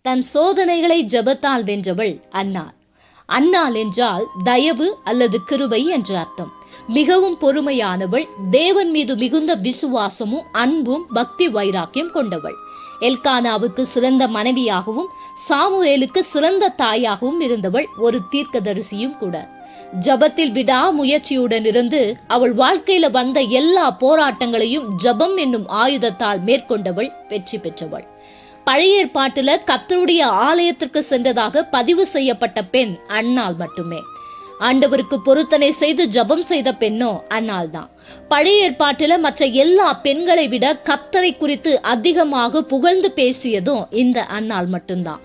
தன் சோதனைகளை ஜெபத்தால் வென்றவள் அன்னாள். அன்னாள் என்றால் தயவு அல்லது கிருபை என்று அர்த்தம். மிகவும் பொறுமையானவள், தேவன் மீது மிகுந்த விசுவாசமும் அன்பும் பக்தி வைராக்கியம் கொண்டவள். எல்கானாவுக்கு சிறந்த மனைவியாகவும் சாமுவேலுக்கு சிறந்த தாயாகவும் இருந்தவள் ஒரு தீர்க்கதரிசியும் கூட. ஜபத்தில் விடாமுயற்சியுடன் இருந்து அவள் வாழ்க்கையில வந்த எல்லா போராட்டங்களையும் ஜபம் என்னும் ஆயுதத்தால் மேற்கொண்டவள் வெற்றி பெற்றவள். பழைய ஏற்பாட்டுல கர்த்தருடைய ஆலயத்திற்கு சென்றதாக பதிவு செய்யப்பட்ட பெண் அன்னாள் மட்டுமே. ஆண்டவருக்கு பொருத்தனை செய்து ஜபம் செய்த பெண்ணோ அன்னாள் தான். பழைய ஏற்பாட்டில மற்ற எல்லா பெண்களை விட கர்த்தரை குறித்து அதிகமாக புகழ்ந்து பேசியதும் இந்த அன்னாள் மட்டும்தான்.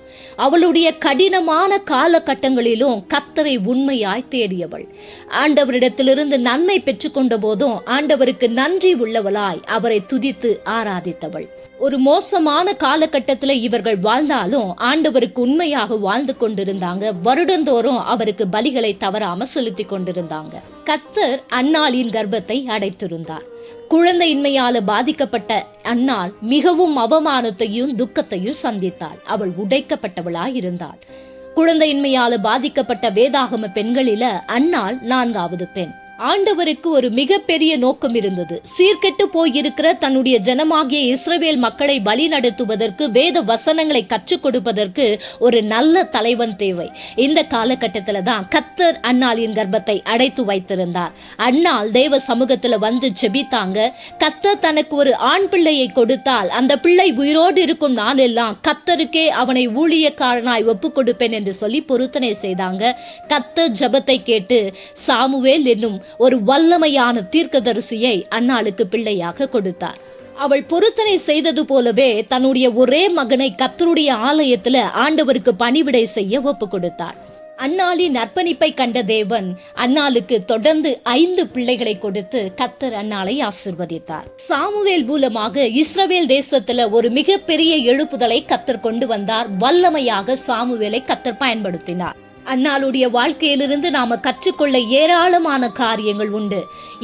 அவளுடைய கடினமான காலகட்டங்களிலும் கர்த்தரை உண்மையாய் தேடியவள். ஆண்டவரிடத்திலிருந்து நன்மை பெற்றுக்கொண்ட போதும் ஆண்டவருக்கு நன்றி உள்ளவளாய் அவரை துதித்து ஆராதித்தவள். ஒரு மோசமான காலகட்டத்துல இவர்கள் வாழ்ந்தாலும் ஆண்டவருக்கு உண்மையாக வாழ்ந்து கொண்டிருந்தாங்க. வருடந்தோறும் அவருக்கு பலிகளை தவறாம செலுத்தி கொண்டிருந்தாங்க. கர்த்தர் அன்னாளின் கர்ப்பத்தை அடைத்திருந்தார். குழந்தையின்மையால பாதிக்கப்பட்ட அன்னாள் மிகவும் அவமானத்தையும் துக்கத்தையும் சந்தித்தாள். அவள் உடைக்கப்பட்டவளாய் இருந்தாள். குழந்தையின்மையால பாதிக்கப்பட்ட வேதாகம பெண்களில அன்னாள் 4வது பெண். ஆண்டவருக்கு ஒரு மிகப்பெரிய நோக்கம் இருந்தது. சீர்கெட்டு போயிருக்கிற தன்னுடைய ஜனமாகிய இஸ்ரவேல் மக்களை வழி நடத்துவதற்கு, வேத வசனங்களை கற்றுக் கொடுப்பதற்கு ஒரு நல்ல தலைவன் தேவை. இந்த காலகட்டத்துல தான் கர்த்தர் அன்னாளின் கர்ப்பத்தை அடைத்து வைத்திருந்தார். அன்னாள் தேவ சமூகத்துல வந்து ஜெபித்தாங்க. கர்த்தர் தனக்கு ஒரு ஆண் பிள்ளையை கொடுத்தால் அந்த பிள்ளை உயிரோடு இருக்கும் நாளெல்லாம் கர்த்தருக்கே அவனை ஊழியக்காரனாய் ஒப்பு கொடுப்பேன் என்று சொல்லி பொருத்தனை செய்தாங்க. கர்த்தர் ஜெபத்தை கேட்டு சாமுவேல் என்னும் ஒரு வல்லமையான தீர்க்கதரிசியை அன்னாளுக்கு பிள்ளையாக கொடுத்தார். அவள் பொருத்தனை செய்தது போலவே தன்னுடைய ஒரே மகனை கர்த்தருடைய ஆலயத்துல ஆண்டவருக்கு பணிவிடை செய்ய ஒப்பு கொடுத்தார். அன்னாளின் அர்ப்பணிப்பை கண்ட தேவன் அன்னாளுக்கு தொடர்ந்து 5 பிள்ளைகளை கொடுத்து கர்த்தர் அன்னாளை ஆசீர்வதித்தார். சாமுவேல் மூலமாக இஸ்ரவேல் தேசத்துல ஒரு மிகப்பெரிய எழுப்புதலை கர்த்தர் கொண்டு வந்தார். வல்லமையாக சாமுவேலை கர்த்தர் பயன்படுத்தினார். அன்னாளுடைய வாழ்க்கையிலிருந்து நாம கற்றுக்கொள்ள ஏராளமான காரியங்கள் உண்டு.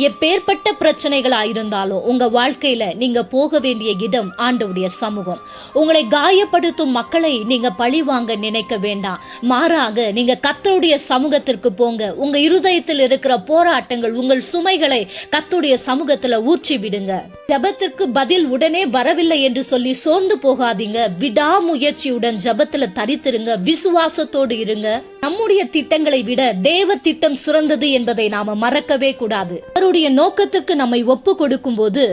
எப்பேற்பட்ட பிரச்சனைகளாயிருந்தாலும் உங்க வாழ்க்கையில நீங்க போக வேண்டிய இடம் ஆண்டவருடைய சமூகம். உங்களை காயப்படுத்தும் மக்களை நீங்க பழிவாங்க நினைக்க வேண்டாம். மாறாக நீங்க கர்த்தருடைய சமூகத்திற்கு போங்க. உங்க இருதயத்தில் இருக்கிற போராட்டங்கள், உங்கள் சுமைகளை கர்த்தருடைய சமூகத்துல ஊற்றி விடுங்க. ஜபத்திற்கு பதில் உடனே வரவில்லை என்று சொல்லி சோர்ந்து போகாதீங்க. விடாமுயற்சியுடன் ஜபத்துல தரித்திருங்க. விசுவாசத்தோடு இருங்க. நம்முடைய திட்டங்களை விட தேவ திட்டம் சிறந்தது என்பதை நாம மறக்கவே கூடாது. அவருடைய நோக்கத்திற்கு நம்மை ஒப்பு கொடுக்கும் போது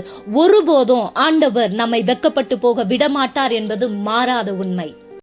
ஒருபோதும் ஆண்டவர் நம்மை வெட்கப்பட்டு போக விடமாட்டார் என்பது மாறாத உண்மை.